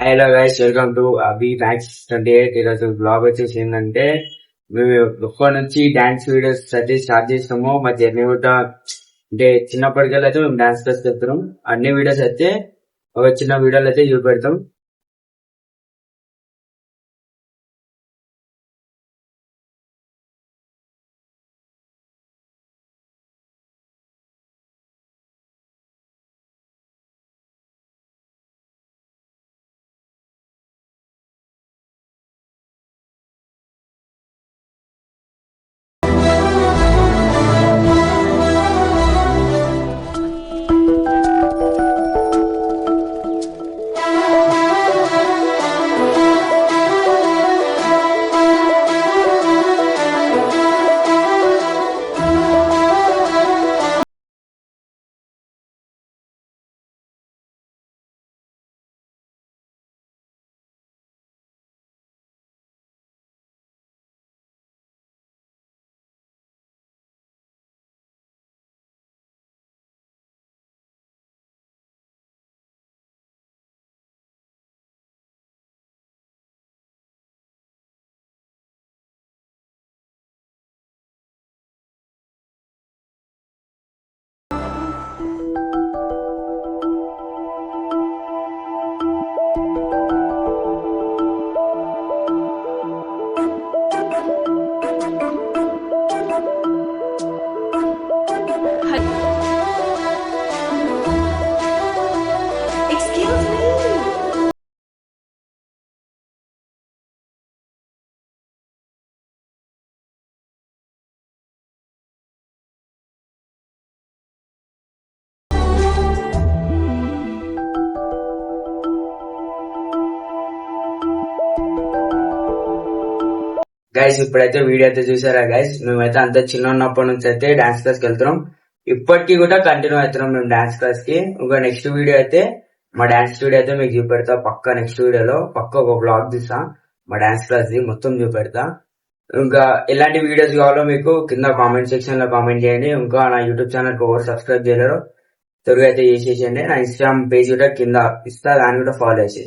Hello guys, welcome to Abhi max 28. ఈరోజు blog వచ్చేసి ఏంటంటే మేము ఒక్కడి నుంచి డాన్స్ వీడియోస్ అయితే స్టార్ట్ చేస్తాము. మా జర్నీ కూడా అంటే చిన్నప్పటికెళ్ళి అయితే మేము డాన్స్ క్లాస్ వెళ్తున్నాం. అన్ని వీడియోస్ అయితే ఒక చిన్న వీడియోలు అయితే చూపెడతాం. గైస్, ఇప్పుడైతే వీడియో అయితే చూసారా గైస్? మేమైతే అంత చిన్న ఉన్నప్పటి నుంచి అయితే డాన్స్ క్లాస్ కి వెళ్తున్నాం. ఇప్పటికీ కూడా కంటిన్యూ అవుతున్నాం మేము డాన్స్ క్లాస్ కి. ఇంకా నెక్స్ట్ వీడియో అయితే మా డాన్స్ స్టూడియో అయితే మీకు చూపెడతా. పక్క నెక్స్ట్ వీడియోలో పక్క ఒక బ్లాగ్ తీసా మా డాన్స్ క్లాస్ ది మొత్తం చూపెడతా. ఇంకా ఎలాంటి వీడియోస్ కావాలో మీకు కింద కామెంట్ సెక్షన్ లో కామెంట్ చేయండి. ఇంకా నా యూట్యూబ్ ఛానల్ కి ఎవరు సబ్స్క్రైబ్ చేయలేరు త్వరగా అయితే చేసేసేయండి. నా ఇన్స్టాగ్రామ్ పేజ్ కూడా కింద ఇస్తా, దాన్ని కూడా ఫాలో చేసి